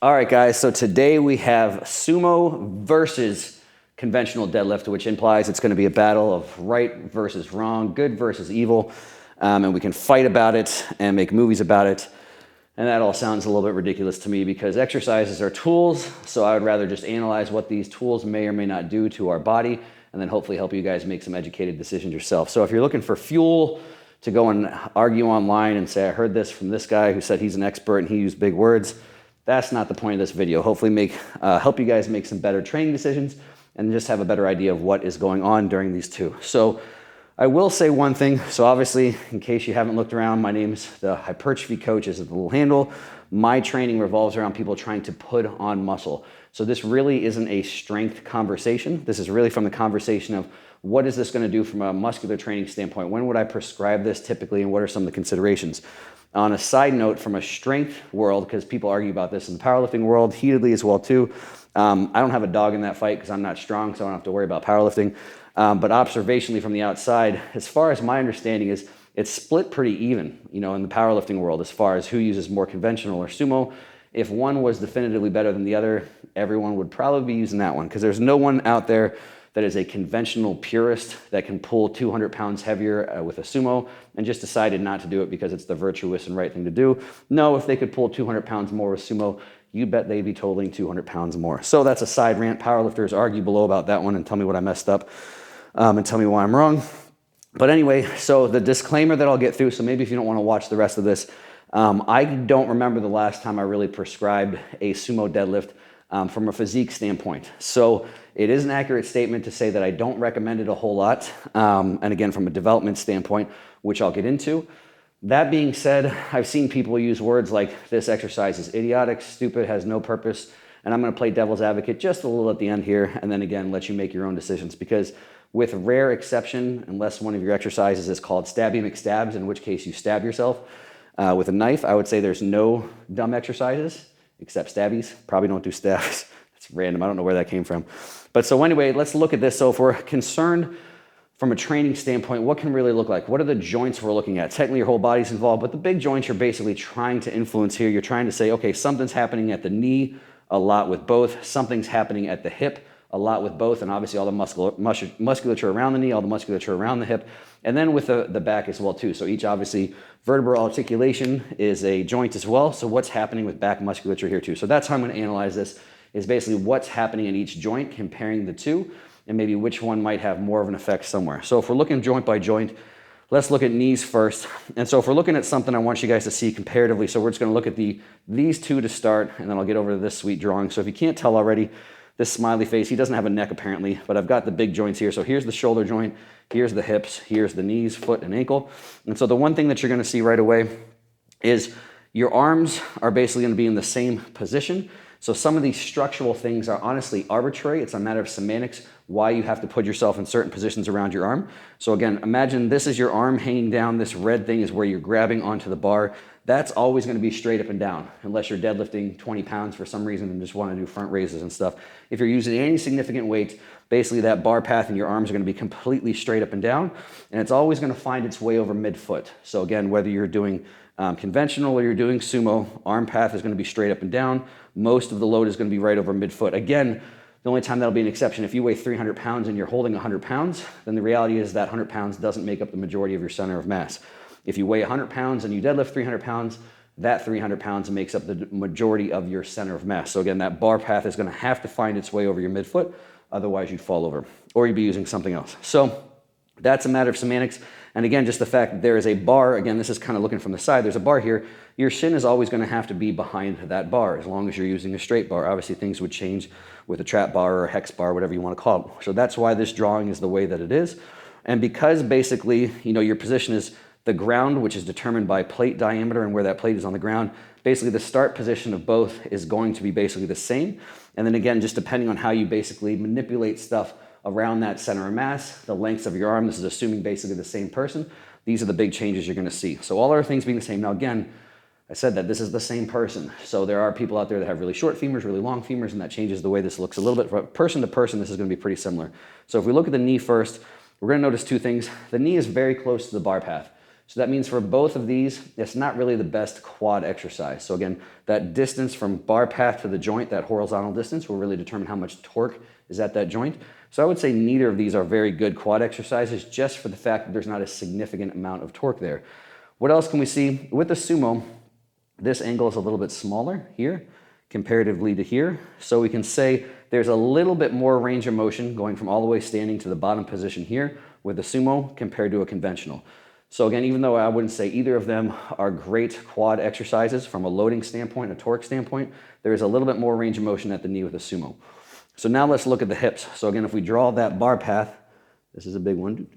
All right, guys, so today we have sumo versus conventional deadlift, which implies it's going to be a battle of right versus wrong, good versus evil, and we can fight about it and make movies about it. And that all sounds a little bit ridiculous to me because exercises are tools, so I would rather just analyze what these tools may or may not do to our body and then hopefully help you guys make some educated decisions yourself. So if you're looking for fuel to go and argue online and say, I heard this from this guy who said he's an expert and he used big words, that's not the point of this video. Hopefully help you guys make some better training decisions and just have a better idea of what is going on during these two. So I will say one thing. So obviously, in case you haven't looked around, my name is the Hypertrophy Coach, is the little handle. My training revolves around people trying to put on muscle. So this really isn't a strength conversation. This is really from the conversation of what is this going to do from a muscular training standpoint? When would I prescribe this typically, and what are some of the considerations? On a side note, from a strength world, because people argue about this in the powerlifting world, heatedly as well too, I don't have a dog in that fight because I'm not strong, so I don't have to worry about powerlifting. But observationally from the outside, as far as my understanding is, it's split pretty even, in the powerlifting world as far as who uses more conventional or sumo. If one was definitively better than the other, everyone would probably be using that one because there's no one out there that is a conventional purist that can pull 200 pounds heavier with a sumo and just decided not to do it because it's the virtuous and right thing to do. No, if they could pull 200 pounds more with sumo, you bet they'd be totaling 200 pounds more. So that's a side rant. Powerlifters argue below about that one and tell me what I messed up and tell me why I'm wrong. But anyway, so the disclaimer that I'll get through, so maybe if you don't want to watch the rest of this, I don't remember the last time I really prescribed a sumo deadlift from a physique standpoint. So it is an accurate statement to say that I don't recommend it a whole lot. And again, from a development standpoint, which I'll get into. That being said, I've seen people use words like this exercise is idiotic, stupid, has no purpose. And I'm going to play devil's advocate just a little at the end here. And then again, let you make your own decisions because with rare exception, unless one of your exercises is called stabby McStabs, in which case you stab yourself with a knife, I would say there's no dumb exercises except stabbies. Probably don't do stabs. It's random. I don't know where that came from. But so anyway, let's look at this. So if we're concerned from a training standpoint, what can really look like? What are the joints we're looking at? Technically, your whole body's involved, but the big joints you're basically trying to influence here. You're trying to say, okay, something's happening at the knee a lot with both. Something's happening at the hip a lot with both, and obviously all the musculature around the knee, all the musculature around the hip, and then with the back as well too. So each obviously vertebral articulation is a joint as well. So what's happening with back musculature here too? So that's how I'm going to analyze this, is basically what's happening in each joint, comparing the two, and maybe which one might have more of an effect somewhere. So if we're looking joint by joint, let's look at knees first. And so if we're looking at something I want you guys to see comparatively, so we're just going to look at these two to start, and then I'll get over to this sweet drawing. So if you can't tell already, this smiley face, he doesn't have a neck apparently, but I've got the big joints here. So here's the shoulder joint, here's the hips, here's the knees, foot, and ankle. And so the one thing that you're going to see right away is your arms are basically going to be in the same position. So some of these structural things are honestly arbitrary. It's a matter of semantics, why you have to put yourself in certain positions around your arm. So again, imagine this is your arm hanging down. This red thing is where you're grabbing onto the bar. That's always going to be straight up and down, unless you're deadlifting 20 pounds for some reason and just want to do front raises and stuff. If you're using any significant weight, basically that bar path in your arms are going to be completely straight up and down, and it's always going to find its way over midfoot. So again, whether you're doing conventional or you're doing sumo, arm path is going to be straight up and down. Most of the load is going to be right over midfoot. Again, the only time that'll be an exception, if you weigh 300 pounds and you're holding 100 pounds, then the reality is that 100 pounds doesn't make up the majority of your center of mass. If you weigh 100 pounds and you deadlift 300 pounds, that 300 pounds makes up the majority of your center of mass. So again, that bar path is going to have to find its way over your midfoot, otherwise you'd fall over, or you'd be using something else. So that's a matter of semantics. And again, just the fact that there is a bar, again, this is kind of looking from the side, there's a bar here, your shin is always going to have to be behind that bar as long as you're using a straight bar. Obviously, things would change with a trap bar or a hex bar, whatever you want to call it. So that's why this drawing is the way that it is. And because basically, your position is the ground, which is determined by plate diameter and where that plate is on the ground, basically the start position of both is going to be basically the same. And then again, just depending on how you basically manipulate stuff around that center of mass, the lengths of your arm, this is assuming basically the same person, these are the big changes you're going to see. So all other things being the same. Now again, I said that this is the same person. So there are people out there that have really short femurs, really long femurs, and that changes the way this looks a little bit. From person to person, this is going to be pretty similar. So if we look at the knee first, we're going to notice two things. The knee is very close to the bar path. So that means for both of these, it's not really the best quad exercise. So again, that distance from bar path to the joint, that horizontal distance, will really determine how much torque is at that joint. So I would say neither of these are very good quad exercises just for the fact that there's not a significant amount of torque there. What else can we see? With the sumo, this angle is a little bit smaller here comparatively to here. So we can say there's a little bit more range of motion going from all the way standing to the bottom position here with the sumo compared to a conventional. So again, even though I wouldn't say either of them are great quad exercises from a loading standpoint, a torque standpoint, there is a little bit more range of motion at the knee with a sumo. So now let's look at the hips. So again, if we draw that bar path, this is a big one.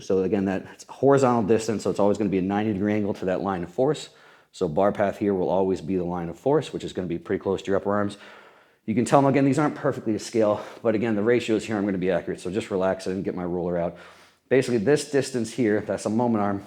So again, that's horizontal distance, so it's always going to be a 90-degree angle to that line of force. So bar path here will always be the line of force, which is going to be pretty close to your upper arms. You can tell them, again, these aren't perfectly to scale, but again, the ratios here I'm going to be accurate, so just relax and get my ruler out. Basically, this distance here, that's a moment arm,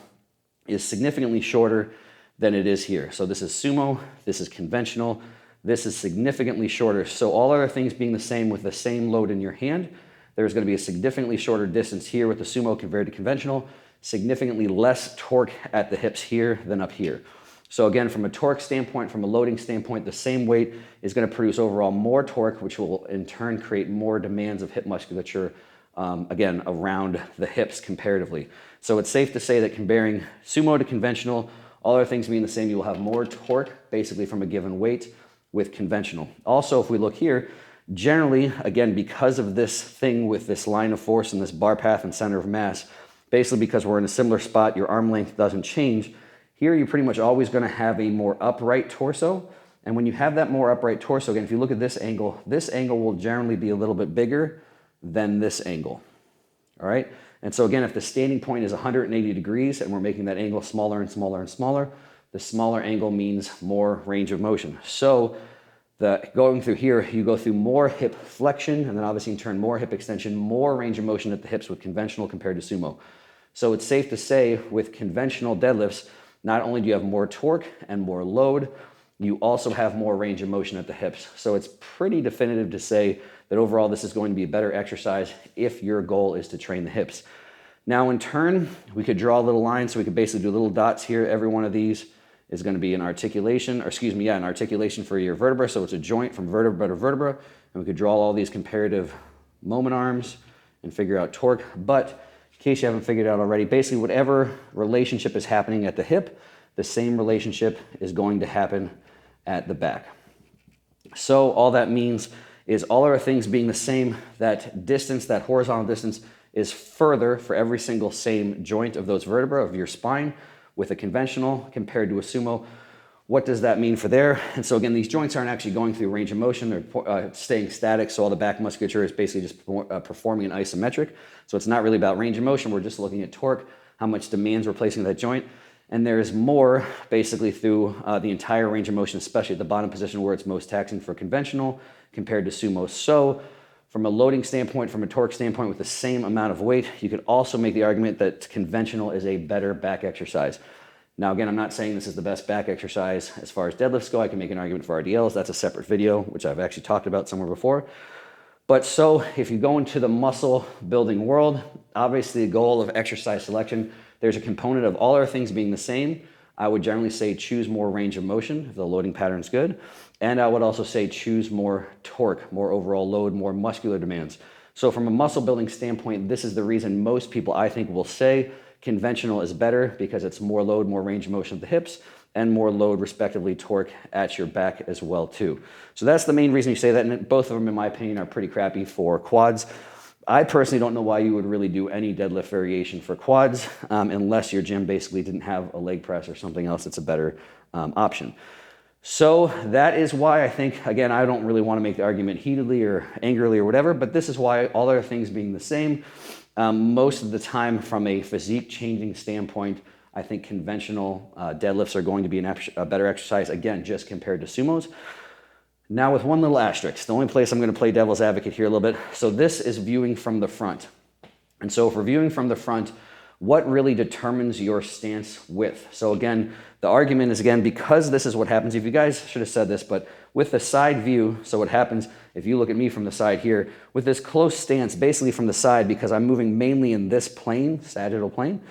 is significantly shorter than it is here. So this is sumo, this is conventional, this is significantly shorter. So all other things being the same with the same load in your hand, there's going to be a significantly shorter distance here with the sumo compared to conventional, significantly less torque at the hips here than up here. So again, from a torque standpoint, from a loading standpoint, the same weight is going to produce overall more torque, which will in turn create more demands of hip musculature, again, around the hips comparatively. So it's safe to say that comparing sumo to conventional, all other things being the same, you will have more torque basically from a given weight with conventional. Also, if we look here, generally, again, because of this thing with this line of force and this bar path and center of mass, basically because we're in a similar spot, your arm length doesn't change. Here, you're pretty much always going to have a more upright torso. And when you have that more upright torso, again, if you look at this angle will generally be a little bit bigger than this angle. All right? And so again, if the standing point is 180 degrees and we're making that angle smaller and smaller and smaller, the smaller angle means more range of motion. So going through here, you go through more hip flexion and then obviously in turn more hip extension, more range of motion at the hips with conventional compared to sumo. So it's safe to say with conventional deadlifts, not only do you have more torque and more load, you also have more range of motion at the hips. So it's pretty definitive to say that overall this is going to be a better exercise if your goal is to train the hips. Now in turn, we could draw a little line, so we could basically do little dots here. Every one of these is going to be an articulation, an articulation for your vertebra. So it's a joint from vertebra to vertebra. And we could draw all these comparative moment arms and figure out torque. But in case you haven't figured it out already, basically whatever relationship is happening at the hip, the same relationship is going to happen at the back. So all that means is all other things being the same, that distance, that horizontal distance is further for every single same joint of those vertebrae of your spine with a conventional compared to a sumo. What does that mean for there? And so again, these joints aren't actually going through range of motion. They're staying static. So all the back musculature is basically just performing an isometric. So it's not really about range of motion. We're just looking at torque, how much demands we're placing on that joint. And there is more basically through the entire range of motion, especially at the bottom position where it's most taxing for conventional compared to sumo. So from a loading standpoint, from a torque standpoint with the same amount of weight, you could also make the argument that conventional is a better back exercise. Now, again, I'm not saying this is the best back exercise as far as deadlifts go. I can make an argument for RDLs. That's a separate video, which I've actually talked about somewhere before. But so if you go into the muscle building world, obviously the goal of exercise selection, there's a component of all our things being the same. I would generally say choose more range of motion if the loading pattern is good. And I would also say choose more torque, more overall load, more muscular demands. So from a muscle building standpoint, this is the reason most people, I think, will say conventional is better because it's more load, more range of motion at the hips, and more load, respectively, torque at your back as well, too. So that's the main reason you say that, and both of them, in my opinion, are pretty crappy for quads. I personally don't know why you would really do any deadlift variation for quads unless your gym basically didn't have a leg press or something else that's a better option. So that is why I think, again, I don't really want to make the argument heatedly or angrily or whatever, but this is why all other things being the same, most of the time from a physique changing standpoint, I think conventional deadlifts are going to be a better exercise, again, just compared to sumos. Now with one little asterisk, the only place I'm going to play devil's advocate here a little bit. So this is viewing from the front. And so if we're viewing from the front, what really determines your stance width? So again, the argument is, again, because this is what happens, if you guys should have said this, but with the side view, so what happens if you look at me from the side here, with this close stance basically from the side, because I'm moving mainly in this plane, sagittal plane,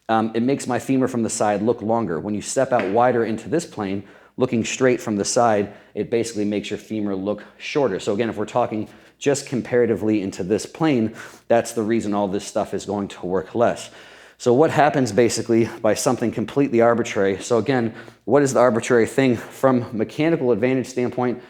it makes my femur from the side look longer. When you step out wider into this plane, looking straight from the side, it basically makes your femur look shorter. So again, if we're talking just comparatively into this plane, that's the reason all this stuff is going to work less. So what happens basically by something completely arbitrary? So again, what is the arbitrary thing from mechanical advantage standpoint,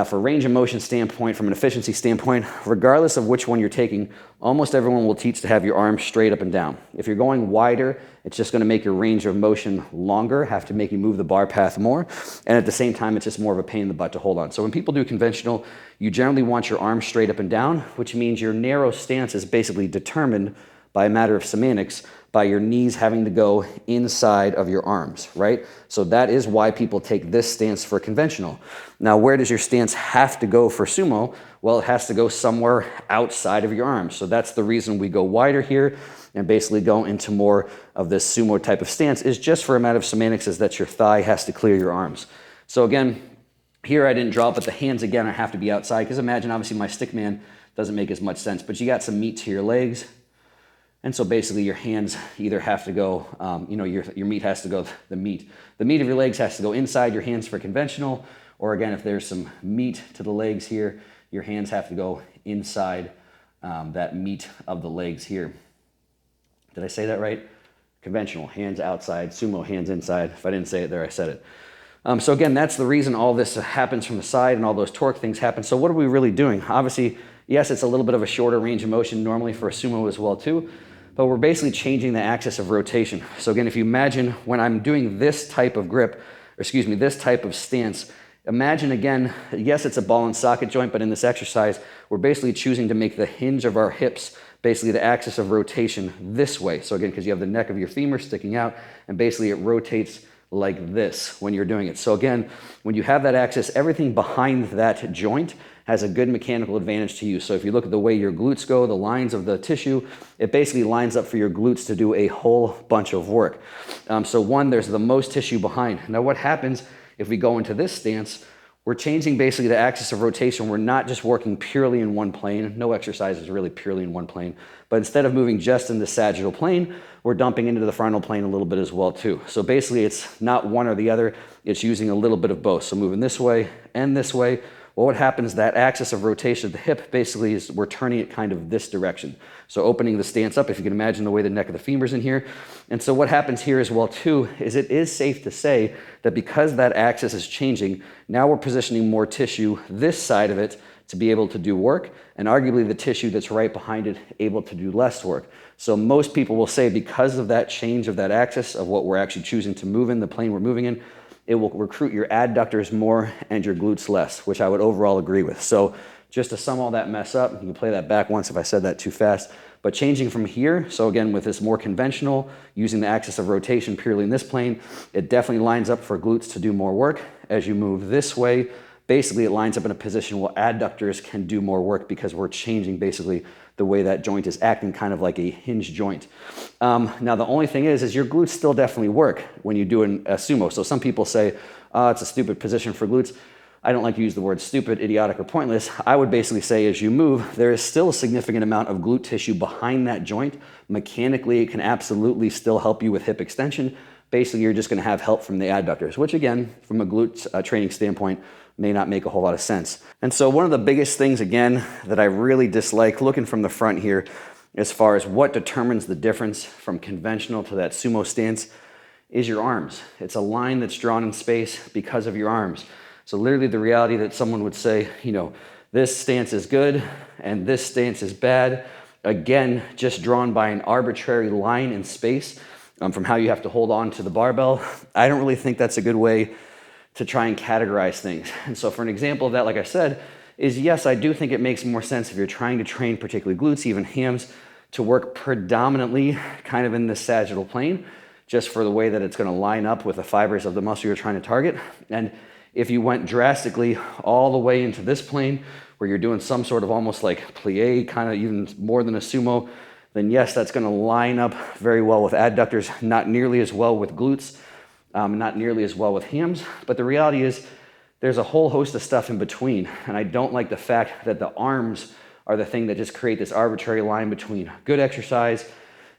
for range of motion standpoint, from an efficiency standpoint? Regardless of which one you're taking, almost everyone will teach to have your arms straight up and down. If you're going wider, it's just going to make your range of motion longer, have to make you move the bar path more, and at the same time, it's just more of a pain in the butt to hold on. So when people do conventional, you generally want your arms straight up and down, which means your narrow stance is basically determined by a matter of semantics, by your knees having to go inside of your arms, right? So that is why people take this stance for conventional. Now, where does your stance have to go for sumo? Well, it has to go somewhere outside of your arms. So that's the reason we go wider here and basically go into more of this sumo type of stance, is just for a matter of semantics, is that your thigh has to clear your arms. So again, here I didn't draw it, but the hands again, I have to be outside, because imagine obviously my stick man doesn't make as much sense, but you got some meat to your legs. And so basically your hands either have to go, your meat has to go, the meat of your legs has to go inside your hands for conventional, or again, if there's some meat to the legs here, your hands have to go inside that meat of the legs here. Did I say that right? Conventional, hands outside, sumo, hands inside. If I didn't say it there, I said it. So again, that's the reason all this happens from the side and all those torque things happen. So what are we really doing? Obviously, yes, it's a little bit of a shorter range of motion normally for a sumo as well too, but we're basically changing the axis of rotation. So again, if you imagine when I'm doing this type of grip, this type of stance, imagine again, yes, it's a ball and socket joint, but in this exercise, we're basically choosing to make the hinge of our hips basically the axis of rotation this way. So again, because you have the neck of your femur sticking out, and basically it rotates like this when you're doing it. So again, when you have that axis, everything behind that joint has a good mechanical advantage to you. So if you look at the way your glutes go, the lines of the tissue, it basically lines up for your glutes to do a whole bunch of work. So one, there's the most tissue behind. Now what happens if we go into this stance? We're changing basically the axis of rotation. We're not just working purely in one plane. No exercise is really purely in one plane. But instead of moving just in the sagittal plane, we're dumping into the frontal plane a little bit as well too. So basically it's not one or the other. It's using a little bit of both. So moving this way and this way. Well, what happens, that axis of rotation of the hip basically is we're turning it kind of this direction. So opening the stance up, if you can imagine the way the neck of the femur's in here. And so what happens here as well too, is it is safe to say that because that axis is changing, now we're positioning more tissue this side of it to be able to do work, and arguably the tissue that's right behind it able to do less work. So most people will say because of that change of that axis of what we're actually choosing to move in, the plane we're moving in, it will recruit your adductors more and your glutes less, which I would overall agree with. So just to sum all that mess up, you can play that back once if I said that too fast, but changing from here, so again with this more conventional, using the axis of rotation purely in this plane, it definitely lines up for glutes to do more work. As you move this way, basically it lines up in a position where adductors can do more work because we're changing basically the way that joint is acting, kind of like a hinge joint. Now the only thing is your glutes still definitely work when you do a sumo. So some people say, it's a stupid position for glutes. I don't like to use the word stupid, idiotic, or pointless. I would basically say as you move, there is still a significant amount of glute tissue behind that joint. Mechanically, it can absolutely still help you with hip extension. Basically, you're just gonna have help from the adductors, which again, from a glute training standpoint, may not make a whole lot of sense. And so one of the biggest things, again, that I really dislike looking from the front here, as far as what determines the difference from conventional to that sumo stance, is your arms. It's a line that's drawn in space because of your arms. So literally the reality that someone would say, this stance is good and this stance is bad, again, just drawn by an arbitrary line in space from how you have to hold on to the barbell. I don't really think that's a good way to try and categorize things. And so for an example of that, like I said, is yes, I do think it makes more sense if you're trying to train particularly glutes, even hams, to work predominantly kind of in the sagittal plane, just for the way that it's gonna line up with the fibers of the muscle you're trying to target. And if you went drastically all the way into this plane, where you're doing some sort of almost like plie, kind of even more than a sumo, then yes, that's gonna line up very well with adductors, not nearly as well with glutes, not nearly as well with hams, but the reality is there's a whole host of stuff in between, and I don't like the fact that the arms are the thing that just create this arbitrary line between good exercise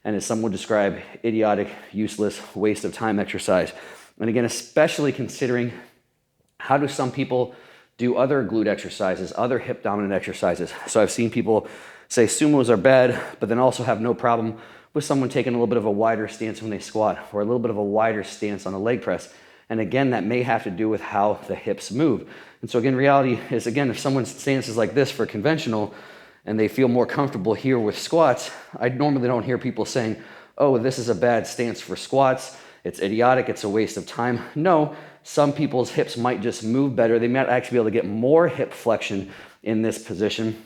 and as some would describe, idiotic, useless, waste of time exercise. And again, especially considering how do some people do other glute exercises, other hip dominant exercises. So I've seen people say sumos are bad, but then also have no problem with someone taking a little bit of a wider stance when they squat, or a little bit of a wider stance on a leg press. And again, that may have to do with how the hips move. And so again, reality is, again, if someone's stance is like this for conventional and they feel more comfortable here with squats, I normally don't hear people saying, oh, this is a bad stance for squats, it's idiotic, it's a waste of time. No, some people's hips might just move better. They might actually be able to get more hip flexion in this position,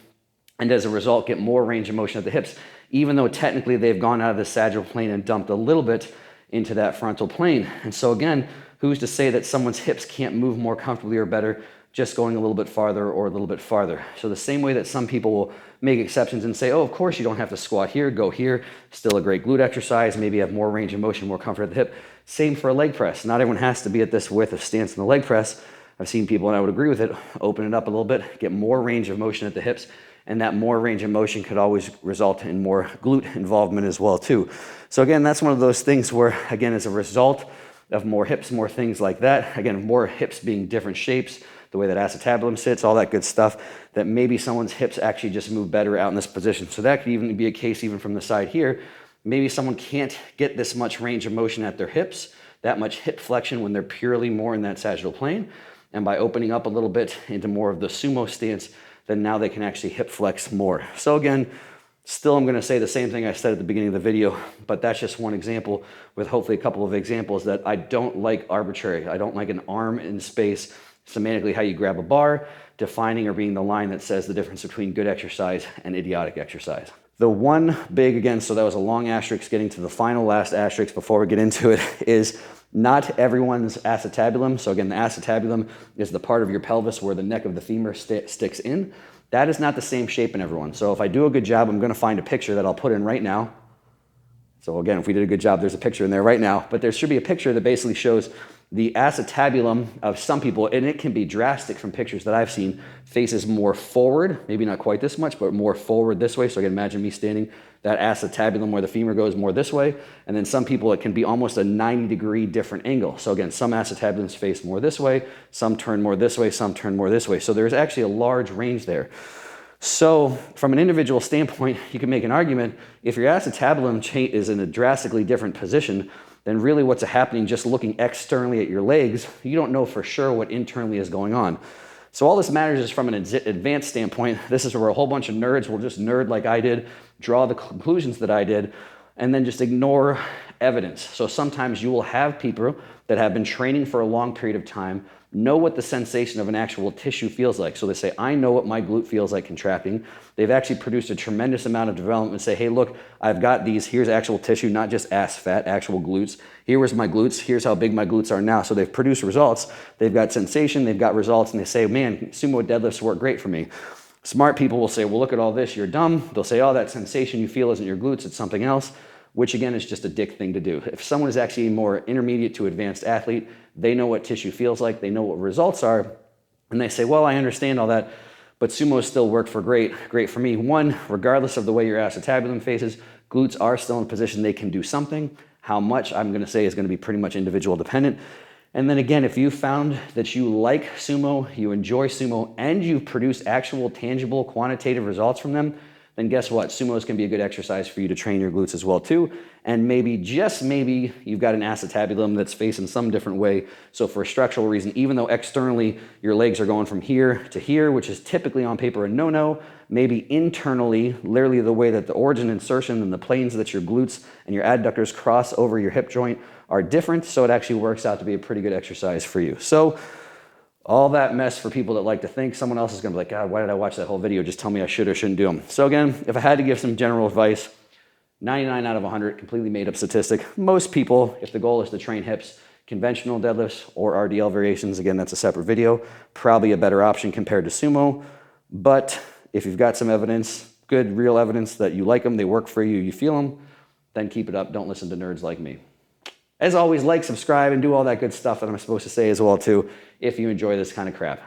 and as a result, get more range of motion at the hips, even though technically they've gone out of the sagittal plane and dumped a little bit into that frontal plane. And so again, who's to say that someone's hips can't move more comfortably or better just going a little bit farther or a little bit farther? So the same way that some people will make exceptions and say, oh, of course you don't have to squat here, go here, still a great glute exercise, maybe have more range of motion, more comfort at the hip. Same for a leg press. Not everyone has to be at this width of stance in the leg press. I've seen people, and I would agree with it, open it up a little bit, get more range of motion at the hips, and that more range of motion could always result in more glute involvement as well too. So again, that's one of those things where, again, as a result of more hips, more things like that, again, more hips being different shapes, the way that acetabulum sits, all that good stuff, that maybe someone's hips actually just move better out in this position. So that could even be a case even from the side here. Maybe someone can't get this much range of motion at their hips, that much hip flexion when they're purely more in that sagittal plane. And by opening up a little bit into more of the sumo stance, then now they can actually hip flex more. So again, still I'm gonna say the same thing I said at the beginning of the video, but that's just one example with hopefully a couple of examples that I don't like arbitrary. I don't like an arm in space, semantically how you grab a bar, defining or being the line that says the difference between good exercise and idiotic exercise. The one big, again, so that was a long asterisk, getting to the final last asterisk before we get into it, is not everyone's acetabulum. So again, the acetabulum is the part of your pelvis where the neck of the femur sticks in. That is not the same shape in everyone. So if I do a good job, I'm gonna find a picture that I'll put in right now. So again, if we did a good job, there's a picture in there right now, but there should be a picture that basically shows the acetabulum of some people, and it can be drastic from pictures that I've seen, faces more forward, maybe not quite this much, but more forward this way. So again, imagine me standing, that acetabulum where the femur goes more this way, and then some people, it can be almost a 90-degree different angle. So again, some acetabulums face more this way, some turn more this way, some turn more this way. So there's actually a large range there. So from an individual standpoint, you can make an argument, if your acetabulum is in a drastically different position, then really what's happening just looking externally at your legs, you don't know for sure what internally is going on. So all this matters is from an advanced standpoint. This is where a whole bunch of nerds will just nerd like I did, draw the conclusions that I did, and then just ignore evidence. So sometimes you will have people that have been training for a long period of time, know what the sensation of an actual tissue feels like. So they say, I know what my glute feels like contracting. They've actually produced a tremendous amount of development and say, hey, look, I've got these, here's actual tissue, not just ass fat, actual glutes. Here was my glutes, here's how big my glutes are now. So they've produced results, they've got sensation, they've got results, and they say, man, sumo deadlifts work great for me. Smart people will say, well, look at all this, you're dumb. They'll say, oh, that sensation you feel isn't your glutes, it's something else, which again is just a dick thing to do. If someone is actually a more intermediate to advanced athlete, they know what tissue feels like, they know what results are, and they say, well, I understand all that, but sumo still worked for great for me. One, regardless of the way your acetabulum faces, glutes are still in a position they can do something. How much, I'm gonna say, is gonna be pretty much individual dependent. And then again, if you found that you like sumo, you enjoy sumo, and you produce actual tangible quantitative results from them, then guess what? Sumos can be a good exercise for you to train your glutes as well too. And maybe, just maybe, you've got an acetabulum that's facing some different way. So for a structural reason, even though externally your legs are going from here to here, which is typically on paper a no-no, maybe internally, literally the way that the origin insertion and the planes that your glutes and your adductors cross over your hip joint are different. So it actually works out to be a pretty good exercise for you. So all that mess for people that like to think someone else is going to be like, God, why did I watch that whole video? Just tell me I should or shouldn't do them. So again, if I had to give some general advice, 99 out of 100, completely made up statistic. Most people, if the goal is to train hips, conventional deadlifts or RDL variations, again, that's a separate video, probably a better option compared to sumo. But if you've got some evidence, good real evidence that you like them, they work for you, you feel them, then keep it up. Don't listen to nerds like me. As always, like, subscribe, and do all that good stuff that I'm supposed to say as well too, if you enjoy this kind of crap.